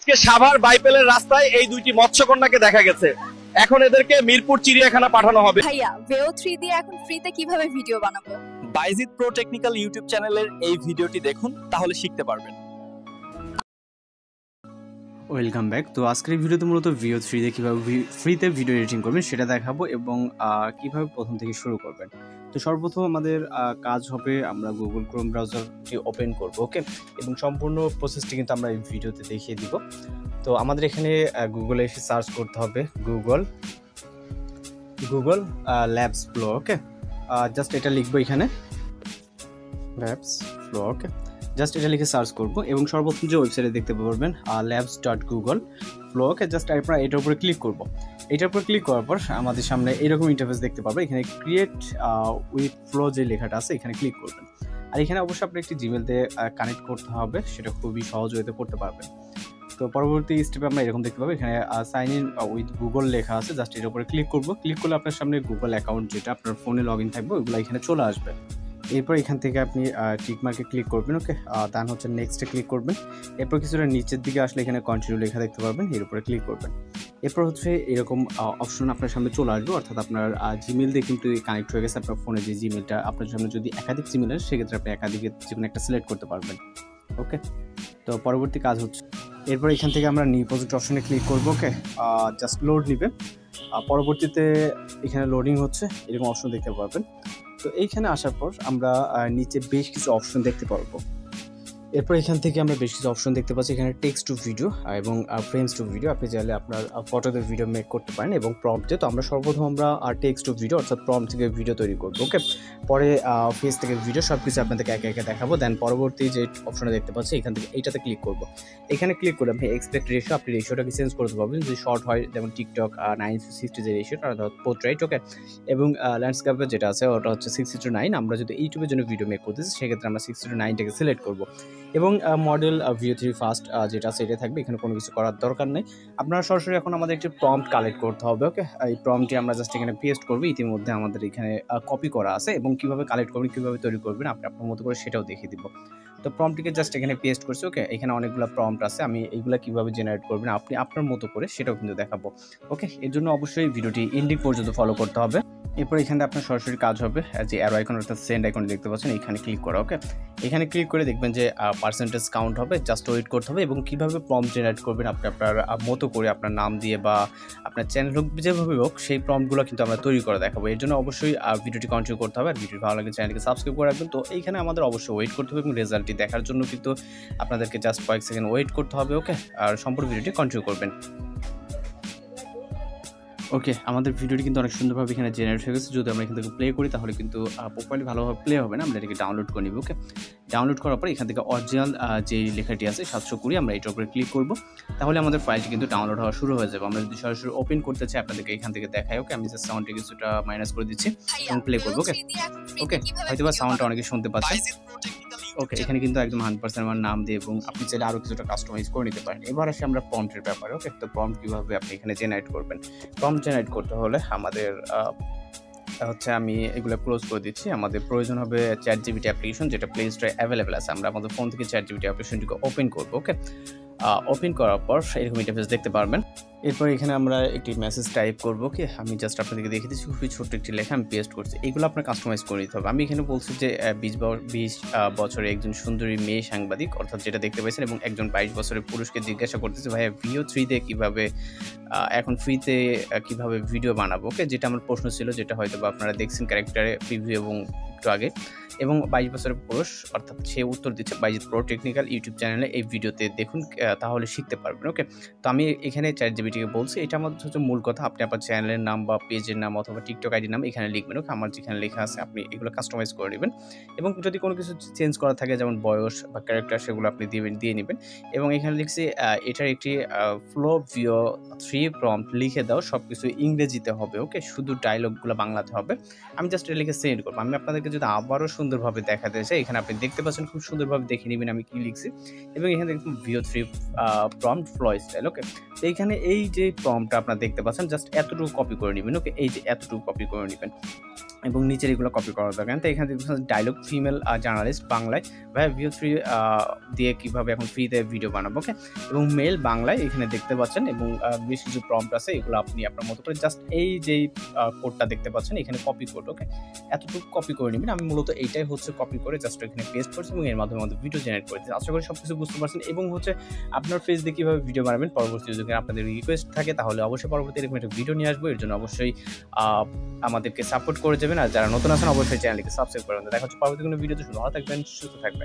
আজকে সাভার বাইপেলের রাস্তায় এই দুইটি মৎস্যকন্যাকে দেখা গেছে। এখন এদেরকে মিরপুর চিড়িয়াখানা পাঠানো হবে। ভাইয়া ভেও 3 দিয়ে এখন ফ্রিতে কিভাবে ভিডিও বানাবো? বাইজিদ প্রো টেকনিক্যাল ইউটিউব চ্যানেলের এই ভিডিওটি দেখুন, তাহলে শিখতে পারবেন। Welcome back. তো আজকের ভিডিওতে মূলত ভিও 3 দিয়ে কীভাবে ফ্রিতে ভিডিও এডিটিং করবেন সেটা দেখাবো এবং কিভাবে প্রথম থেকে শুরু করবেন। তো সর্বপ্রথম আমাদের কাজ হবে, আমরা গুগল ক্রোম ব্রাউজারটি ওপেন করব, ওকে, এবং সম্পূর্ণ প্রসেসটি কিন্তু আমরা এই ভিডিওতে দেখিয়ে দিব। তো আমাদের এখানে গুগলে এসে সার্চ করতে হবে গুগল ল্যাবস ফ্লো, ওকে। জাস্ট এটা লিখবো এখানে ল্যাবস ফ্লো, ওকে। জাস্ট এটা লিখে সার্চ করবো এবং সর্বপ্রথম যে ওয়েবসাইটে দেখতে পারবেন labs.google ফ্লো, ওকে। জাস্ট আমরা এটার উপরে ক্লিক করব। এটার উপরে ক্লিক করার পর আমাদের সামনে এরকম ইন্টারফেস দেখতে পারবো। এখানে ক্রিয়েট উইথ ফ্লো যে লেখাটা আছে এখানে ক্লিক করবেন। আর এখানে অবশ্যই আপনি একটি জিমেল দিয়ে কানেক্ট করতে হবে, সেটা খুবই সহজ হতে করতে পারবেন। তো পরবর্তী স্টেপে আমরা এরকম দেখতে পাবো, এখানে সাইন ইন উইথ গুগল লেখা আছে। জাস্ট এর উপরে ক্লিক করব। ক্লিক করলে আপনার সামনে গুগল অ্যাকাউন্ট যেটা আপনার ফোনে লগ ইন থাকবে ওইগুলো এখানে চলে আসবে। এরপর এখান থেকে আপনি টিকমার্কে ক্লিক করবেন, ওকে। তার হচ্ছে নেক্সটে ক্লিক করবেন। এরপর কিছুটা নিচের দিকে আসলে এখানে কন্টিনিউ লেখা দেখতে পারবেন, এর উপরে ক্লিক করবেন। এরপর হচ্ছে এরকম অপশন আপনার সামনে চলে আসবে, অর্থাৎ আপনার জিমেল দিয়ে কিন্তু কানেক্ট হয়ে গেছে আপনার ফোনে যে জিমেলটা। আপনার সামনে যদি একাধিক জিমেল আছে সেক্ষেত্রে আপনি একাধিকের যে কোনো একটা সিলেক্ট করতে পারবেন, ওকে। তো পরবর্তী কাজ হচ্ছে এরপর এখান থেকে আমরা নিউ প্রজেক্ট অপশনে ক্লিক করবো, ওকে। জাস্ট লোড নিবে। পরবর্তীতে এখানে লোডিং হচ্ছে, এরকম অপশন দেখতে পারবেন। তো এইখানে আসার পর আমরা নিচে বেশ কিছু অপশন দেখতে পারবো। এরপর এখান থেকে আমরা বেশ কিছু অপশন দেখতে পাচ্ছি, এখানে টেক্সট টু ভিডিও এবং ফ্রেমস টু ভিডিও। আপনি চাইলে আপনার ফটোতে ভিডিও মেক করতে পারেন এবং প্রম্পটে। তো আমরা সর্বপ্রথম আমরা টেক্সট টু ভিডিও অর্থাৎ প্রম্পট থেকে ভিডিও তৈরি করবো, ওকে। পরে ফেস থেকে ভিডিও, সব কিছু আপনাদেরকে একে একে দেখাবো। দেন পরবর্তী যে অপশনে দেখতে পাচ্ছি এখান থেকে এইটাতে ক্লিক করবো। এখানে ক্লিক করে আপনি এক্সপেক্ট রেশিও, আপনি রেশিওটাকে চেঞ্জ করতে পারবেন। যদি শর্ট হয় যেমন টিকটক 9:60 যে রেশিওটা, অর্থাৎ পোর্ট্রেট, ওকে। এবং ল্যান্ডস্কেপের যেটা আছে ওটা হচ্ছে 60:9। আমরা যদি ইউটিউবের জন্য ভিডিও মেক করতেছি সেক্ষেত্রে আমরা 60:9টাকে সিলেক্ট করবো। এবং মডেল ভিও 3 ফার্স্ট যেটা আছে এটা থাকবে, এখানে কোনো কিছু করার দরকার নেই। আপনারা সরাসরি এখন আমাদের একটি প্রম্পট কালেক্ট করতে হবে, ওকে। এই প্রম্পটটি আমরা জাস্ট এখানে পেস্ট করবো। ইতিমধ্যে আমাদের এখানে কপি করা আছে এবং কীভাবে কালেক্ট করবেন, কীভাবে তৈরি করবেন আপনি আপনার মতো করে সেটাও দেখিয়ে দিব। তো প্রম্পটটিকে জাস্ট এখানে পেস্ট করছি, ওকে। এখানে অনেকগুলো প্রম্পট আছে, আমি এইগুলো কীভাবে জেনারেট করবেন আপনি আপনার মতো করে সেটাও কিন্তু দেখাবো, ওকে। এর জন্য অবশ্যই ভিডিওটি এন্ডিং পর্যন্ত ফলো করতে হবে। এরপর এখানে আপনার সরাসরি কাজ হবে যে অ্যারো আইকন অর্থাৎ সেন্ড আইকন দেখতে পাচ্ছেন, এখানে ক্লিক করা, ওকে। এখানে ক্লিক করে দেখবেন যে পার্সেন্টেজ কাউন্ট হবে, জাস্ট ওয়েট করতে হবে। এবং কীভাবে প্রম্পট জেনারেট করবেন আপনি আপনার মতো করে আপনার নাম দিয়ে বা আপনার চ্যানেল হোক যেভাবে হোক সেই প্রম্পটগুলো কিন্তু আমরা তৈরি করে দেখাবো। এর জন্য অবশ্যই ভিডিওটি কন্টিনিউ করতে হবে। আর ভিডিও ভালো লাগে চ্যানেলকে সাবস্ক্রাইব করে রাখবেন। তো এইখানে আমাদের অবশ্যই ওয়েট করতে হবে এবং রেজাল্টটি দেখার জন্য কিন্তু আপনাদেরকে জাস্ট কয়েক সেকেন্ড ওয়েট করতে হবে, ওকে। আর সম্পূর্ণ ভিডিওটি কন্টিনিউ করবেন, ওকে। আমাদের ভিডিওটি কিন্তু অনেক সুন্দরভাবে এখানে জেনারেট হয়ে গেছে। যদি আমরা এখান থেকে প্লে করি তাহলে কিন্তু প্রপারলি ভালোভাবে প্লে হবে না। আমরা এটাকে ডাউনলোড করে নিব, ওকে। ডাউনলোড করার পর এখান থেকে অরিজিনাল যে লেখাটি আছে 720 আমরা এটার উপরে ক্লিক করব। তাহলে আমাদের ফাইলটি কিন্তু ডাউনলোড হওয়া শুরু হয়ে যাবে। আমরা যদি সরাসরি ওপেন করতে চাই আপনাদেরকে এখান থেকে দেখাই, ওকে। আমি জাস্ট সাউন্ডটি কিছুটা মাইনাস করে দিচ্ছি এবং প্লে করবো, ওকে। ওকে, হয়তোবা সাউন্ডটা অনেকে শুনতে পাচ্ছেন, ওকে। এখানে কিন্তু একদম 100% আমার নাম দিয়ে এবং আপনি চাইলে আরও কিছুটা কাস্টমাইজ করে নিতে পারেন। এবার আসি আমরা প্রম্পটের ব্যাপারে, ওকে। তো প্রম্পট কীভাবে আপনি এখানে জেনারেট করবেন। প্রম্পট জেনারেট করতে হলে আমাদের হচ্ছে আমি এগুলো ক্লোজ করে দিচ্ছি। আমাদের প্রয়োজন হবে ChatGPT অ্যাপ্লিকেশন, যেটা প্লে স্টোরে অ্যাভেলেবেল আছে। আমরা আমাদের ফোন থেকে ChatGPT অ্যাপ্লিকেশনটিকে ওপেন করবো, ওকে। ওপেন করার পর এরকম ইন্টারফেস দেখতে পারবেন। এরপর এখানে আমরা একটি মেসেজ টাইপ করবো, কি আমি জাস্ট আপনাদেরকে দেখিয়ে দিচ্ছি। খুবই ছোট্ট একটি লেখা আমি পেস্ট করছি। এগুলো আপনার কাস্টমাইজ করে নিতে হবে। আমি এখানে বলছি যে 20 বছরের একজন সুন্দরী মেয়ে সাংবাদিক, অর্থাৎ যেটা দেখতে পাইছেন, এবং একজন 22 বছরের পুরুষকে জিজ্ঞাসা করতেছে ভাইয়া ভিও 3 দিয়ে কীভাবে এখন ফ্রিতে কীভাবে ভিডিও বানাবো, ওকে। যেটা আমার প্রশ্ন ছিল, যেটা হয়তো বা আপনারা দেখছেন ক্যারেক্টারে প্রিভিউ এবং একটু আগে। এবং 22 বছরের পুরুষ, অর্থাৎ সে উত্তর দিচ্ছে বাইজিদ প্রো টেকনিক্যাল ইউটিউব চ্যানেলে এই ভিডিওতে দেখুন, তাহলে শিখতে পারবেন, ওকে। তো আমি এখানে ChatGPTকে বলছি, এটা আমাদের হচ্ছে মূল কথা। আপনি আপনার চ্যানেলের নাম বা পেজের নাম অথবা টিকটক আইডির নাম এখানে লিখবেন, ওকে। আমার যেখানে লেখা আছে আপনি এগুলো কাস্টমাইজ করে নেবেন এবং যদি কোনো কিছু চেঞ্জ করা থাকে যেমন বয়স বা ক্যারেক্টার সেগুলো আপনি দিয়ে নেবেন। এবং এখানে লিখছি এটার একটি ফ্লো ভিও 3 প্রম্পট লিখে দাও, সব কিছু ইংরেজিতে হবে, ওকে। শুধু ডায়লগগুলো বাংলাতে হবে। আমি জাস্ট এটা লিখে সেন্ড করবো। আমি আপনাদেরকে আপনাদেরকে যদি আবারও সুন্দরভাবে দেখাতে চাই, এখানে আপনি দেখতে পাচ্ছেন খুব সুন্দরভাবে দেখে নেবেন আমি কি লিখছি। এবং এখানে দেখুন VO3 প্রম্পট ফ্লো স্টাইল, ওকে। তো এইখানে এই যে প্রম্পটটা আপনারা দেখতে পাচ্ছেন, জাস্ট এতটুকু কপি করে নেবেন, ওকে। এই যে এতটুকু কপি করে নেবেন এবং নিচের এগুলো কপি করার দরকার। তো এখানে দেখতে পাচ্ছেন ডায়লগ ফিমেল জার্নালিস্ট বাংলায়, ভাই VO3 দিয়ে কীভাবে এখন ফ্রিতে ভিডিও বানাবো, ওকে। এবং মেল বাংলায় এখানে দেখতে পাচ্ছেন, এবং বেশ কিছু প্রম্পট আছে, এগুলো আপনি আপনার মতো করে জাস্ট এই যেই কোডটা দেখতে পাচ্ছেন এখানে কপি কোড, ওকে। এতটুকু কপি করে নেবেন। আমি মূলত এইটাই হচ্ছে কপি করে জাস্ট এখানে পেস্ট করছি এবং এর মাধ্যমে আমাদের ভিডিও জেনারেট করেছি। আশা করি সব কিছু বুঝতে পারছেন। এবং হচ্ছে আপনার ফেস দিয়ে কীভাবে ভিডিও বানাবেন, পরবর্তী যদি আপনাদের রিকোয়েস্ট থাকে তাহলে অবশ্যই পরবর্তী এরকম একটা ভিডিও নিয়ে আসবো। এর জন্য অবশ্যই আমাদেরকে সাপোর্ট করে যাবেন, আর যারা নতুন আছেন অবশ্যই চ্যানেলকে সাবস্ক্রাইব করবেন। দেখা হচ্ছে পরবর্তী কোনো ভিডিওতে। ভালো থাকবেন, সুস্থ থাকবেন।